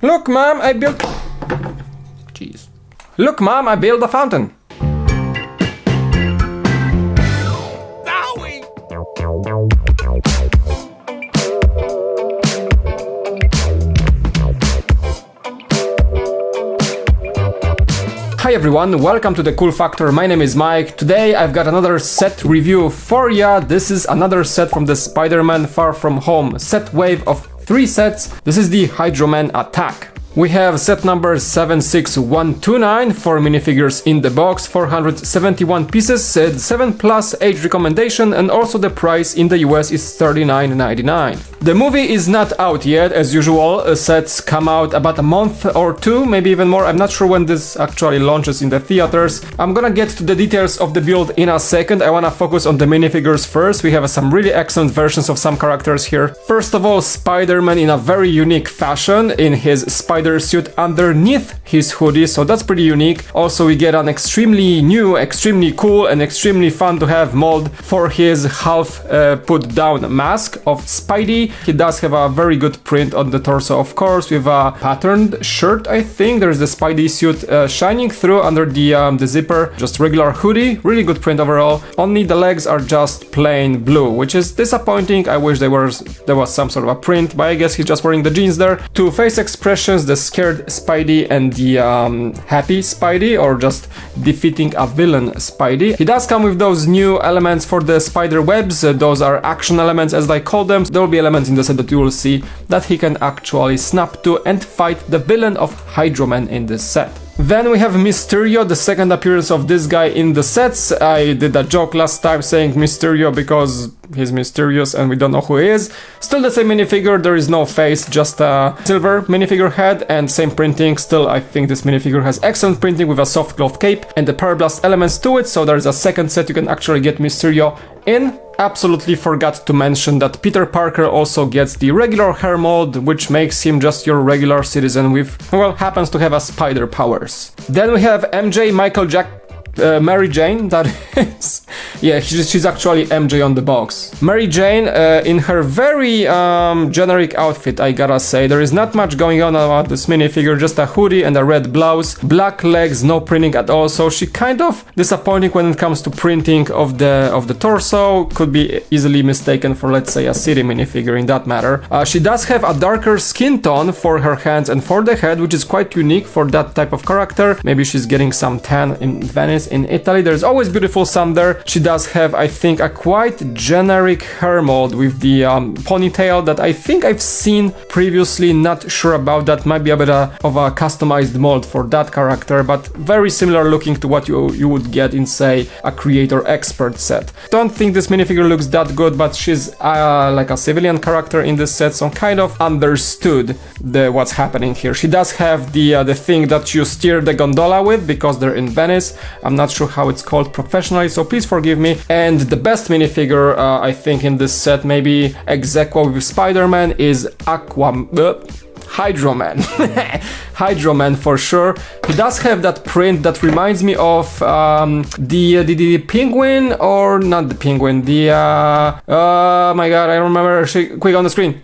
Look, Mom, I built... Jeez. Look, Mom, I built a fountain. Hi everyone, welcome to the Cool Factor. My name is Mike. Today I've got another set review for ya. This is another set from the Spider-Man Far From Home set wave of 3 sets. This is the Hydro Man Attack. We have set number 76129 for minifigures in the box, 471 pieces, 7+ age recommendation, and also the price in the US is $39.99. The movie is not out yet, as usual. Sets come out about a month or 2, maybe even more. I'm not sure when this actually launches in the theaters. I'm gonna get to the details of the build in a second. I wanna focus on the minifigures first. We have some really excellent versions of some characters here. First of all, Spider-Man in a very unique fashion in his spider suit underneath his hoodie, so that's pretty unique. Also, we get an extremely new, extremely cool, and extremely fun to have mold for his half put down mask of Spidey. He does have a very good print on the torso, of course, with a patterned shirt. I think there's the Spidey suit shining through under the zipper. Just regular hoodie, really good print overall. Only the legs are just plain blue, which is disappointing. I wish there was some sort of a print, but I guess he's just wearing the jeans there. 2 face expressions, the scared Spidey and the happy Spidey, or just defeating a villain Spidey. He does come with those new elements for the spider webs. Those are action elements, as I call them. There will be elements in the set that you will see that he can actually snap to and fight the villain of Hydro Man in this set. Then we have Mysterio, the second appearance of this guy in the sets. I did a joke last time saying Mysterio because he's mysterious and we don't know who he is. Still the same minifigure, there is no face, just a silver minifigure head and same printing. Still, I think this minifigure has excellent printing with a soft cloth cape and the Parablast elements to it, so there's a second set you can actually get Mysterio in. Absolutely forgot to mention that Peter Parker also gets the regular hair mold, which makes him just your regular citizen with, well, happens to have a spider powers. Then we have MJ, Mary Jane, that is. Yeah, she's actually MJ on the box. Mary Jane in her very generic outfit, I gotta say. There is not much going on about this minifigure, just a hoodie and a red blouse. Black legs, no printing at all, so she kind of disappointing when it comes to printing of the torso. Could be easily mistaken for, let's say, a city minifigure in that matter. She does have a darker skin tone for her hands and for the head, which is quite unique for that type of character. Maybe she's getting some tan in Venice. In Italy, there's always beautiful sun there. She does have, I think, a quite generic hair mold with the ponytail that I think I've seen previously. Not sure about that. Might be a bit of a customized mold for that character, but very similar looking to what you would get in, say, a creator expert set. Don't think this minifigure looks that good, but she's like a civilian character in this set, so kind of understood what's happening here. She does have the thing that you steer the gondola with because they're in Venice. I'm not sure how it's called professionally, so please forgive me. And the best minifigure I think in this set, maybe ex aequo with Spider-Man, is Hydro Man. Hydro Man for sure. He does have that print that reminds me of the penguin, or not the penguin, oh my god, I don't remember. Quick on the screen.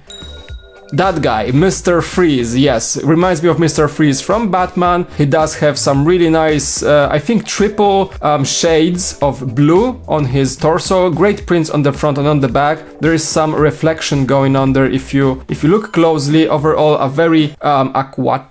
That guy, Mr. Freeze, yes, reminds me of Mr. Freeze from Batman. He does have some really nice, I think, triple shades of blue on his torso. Great prints on the front and on the back. There is some reflection going on there if you look closely. Overall, a very aqua.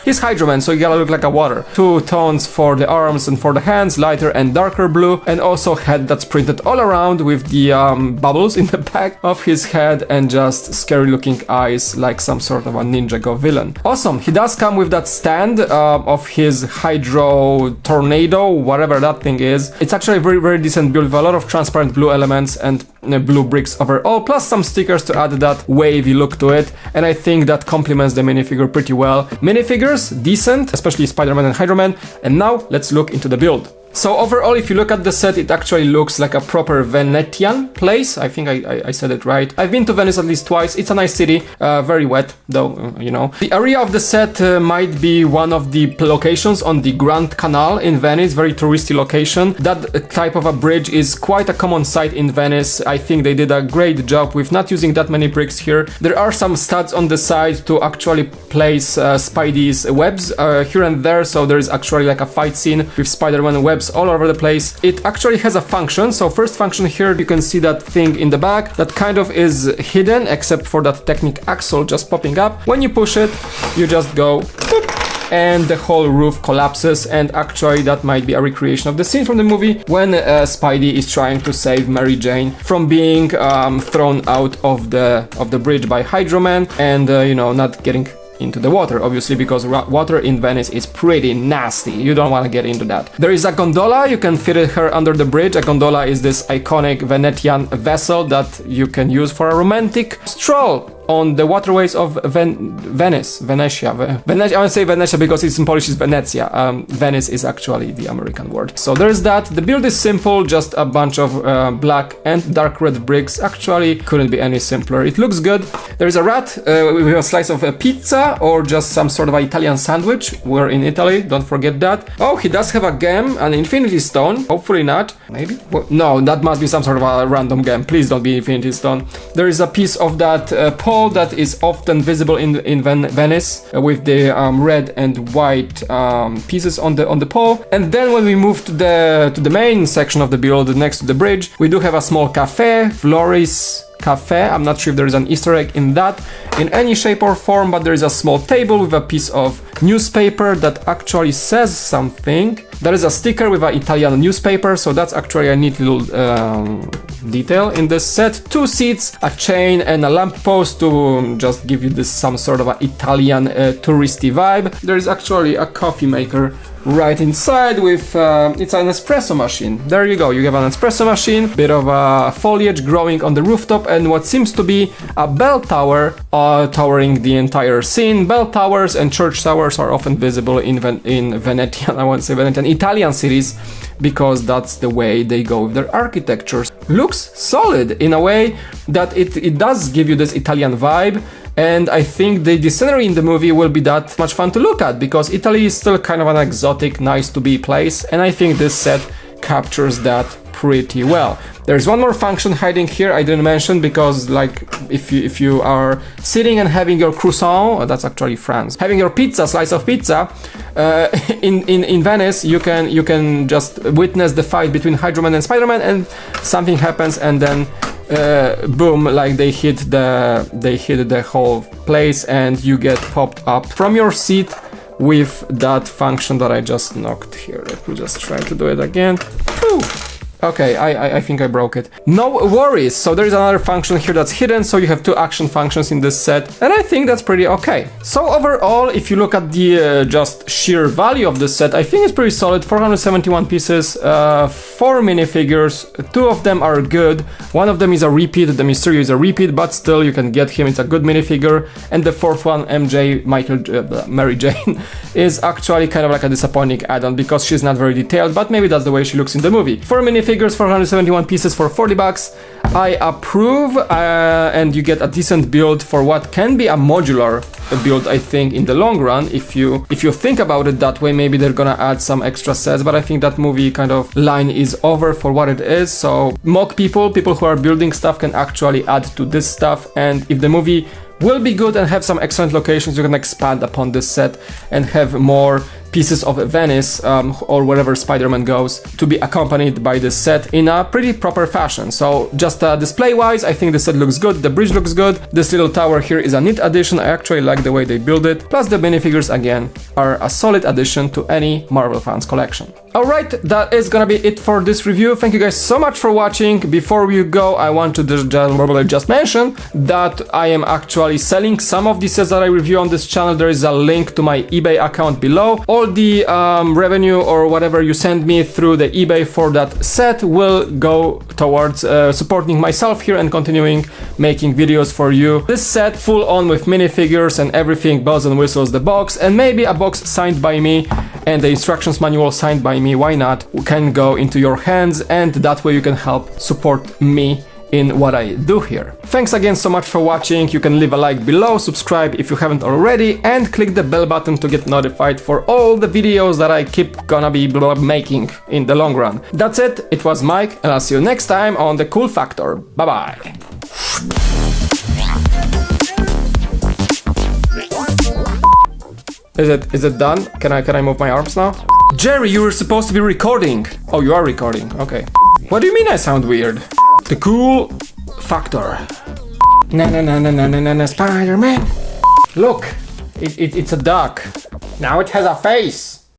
He's Hydro Man, so you gotta look like a water. 2 tones for the arms and for the hands, lighter and darker blue, and also head that's printed all around with the bubbles in the back of his head and just scary looking eyes like some sort of a Ninjago villain. Awesome. He does come with that stand of his Hydro Tornado, whatever that thing is. It's actually a very, very decent build with a lot of transparent blue elements and blue bricks overall, plus some stickers to add that wavy look to it, and I think that complements the minifigure pretty well. Minifigures, decent, especially Spider-Man and Hydro Man, and now let's look into the build. So overall, if you look at the set, it actually looks like a proper Venetian place. I think I said it right. I've been to Venice at least twice. It's a nice city, very wet though, you know. The area of the set might be one of the locations on the Grand Canal in Venice, very touristy location. That type of a bridge is quite a common sight in Venice. I think they did a great job with not using that many bricks here. There are some studs on the side to actually place Spidey's webs here and there, so there is actually like a fight scene with Spider-Man webs all over the place. It actually has a function. So first function here, you can see that thing in the back that kind of is hidden except for that Technic axle just popping up. When you push it, you just go boop, and the whole roof collapses, and actually that might be a recreation of the scene from the movie when Spidey is trying to save Mary Jane from being thrown out of the bridge by Hydro Man and you know, not getting into the water, obviously, because water in Venice is pretty nasty. You don't want to get into that. There is a gondola. You can fit her under the bridge. A gondola is this iconic Venetian vessel that you can use for a romantic stroll on the waterways of Venice. I want to say Venetia because it's in Polish, it's Venezia. Venice is actually the American word. So there's that. The build is simple, just a bunch of black and dark red bricks. Actually, couldn't be any simpler. It looks good. There's a rat with a slice of a pizza or just some sort of Italian sandwich. We're in Italy, don't forget that. Oh, he does have a gem, an Infinity Stone. Hopefully not. Maybe? Well, no, that must be some sort of a random gem. Please don't be Infinity Stone. There is a piece of that pole that is often visible in Venice with the red and white pieces on the pole. And then when we move to the main section of the build next to the bridge, we do have a small cafe, Floris Cafe. I'm not sure if there is an Easter egg in that in any shape or form, but there is a small table with a piece of newspaper that actually says something. There is a sticker with an Italian newspaper, so that's actually a neat little detail in this set. 2 seats, a chain, and a lamppost to just give you this some sort of an Italian touristy vibe. There is actually a coffee maker right inside with it's an espresso machine. There you go, you have an espresso machine, bit of foliage growing on the rooftop, and what seems to be a bell tower towering the entire scene. Bell towers and church towers are often visible in Venetian, I won't say Venetian, Italian cities, because that's the way they go with their architectures. Looks solid in a way that it does give you this Italian vibe. And I think the scenery in the movie will be that much fun to look at, because Italy is still kind of an exotic, nice to be place, and I think this set captures that pretty well. There's one more function hiding here I didn't mention, because like if you are sitting and having your croissant, that's actually France, having your pizza, slice of pizza, in Venice, you can just witness the fight between Hydro Man and Spider-Man, and something happens, and then boom, like they hit the whole place, and you get popped up from your seat with that function that I just knocked here. Let me just try to do it again. Whew. Okay, I think I broke it. No worries. So there is another function here that's hidden, so you have 2 action functions in this set, and I think that's pretty okay. So overall, if you look at the just sheer value of this set, I think it's pretty solid. 471 pieces, 4 minifigures, 2 of them are good. One of them is a repeat, the Mysterio is a repeat, but still you can get him, it's a good minifigure. And the 4th one, Mary Jane, is actually kind of like a disappointing add-on, because she's not very detailed, but maybe that's the way she looks in the movie. 4 minifigures, 471 pieces for $40. I approve, and you get a decent build for what can be a modular build, I think, in the long run. If you think about it that way, maybe they're gonna add some extra sets, but I think that movie kind of line is over for what it is. So mock people who are building stuff can actually add to this stuff, and if the movie will be good and have some excellent locations, you can expand upon this set and have more pieces of Venice or wherever Spider-Man goes to be accompanied by this set in a pretty proper fashion. So just display wise, I think the set looks good, the bridge looks good, this little tower here is a neat addition, I actually like the way they build it, plus the minifigures again are a solid addition to any Marvel fans collection. Alright, that is gonna be it for this review. Thank you guys so much for watching. Before we go, I want to just mention that I am actually selling some of the sets that I review on this channel. There is a link to my eBay account below, or all the revenue or whatever you send me through the eBay for that set will go towards supporting myself here and continuing making videos for you. This set full on with minifigures and everything, bells and whistles, the box, and maybe a box signed by me and the instructions manual signed by me, why not, can go into your hands, and that way you can help support me in what I do here. Thanks again so much for watching. You can leave a like below, subscribe if you haven't already, and click the bell button to get notified for all the videos that I keep gonna be making in the long run. That's it, it was Mike, and I'll see you next time on The Cool Factor. Bye bye. Is it done? Can I move my arms now? Jerry, you were supposed to be recording. Oh, you are recording, okay. What do you mean I sound weird? The Cool Factor. Na Spider-Man. Look, it's a duck. Now it has a face.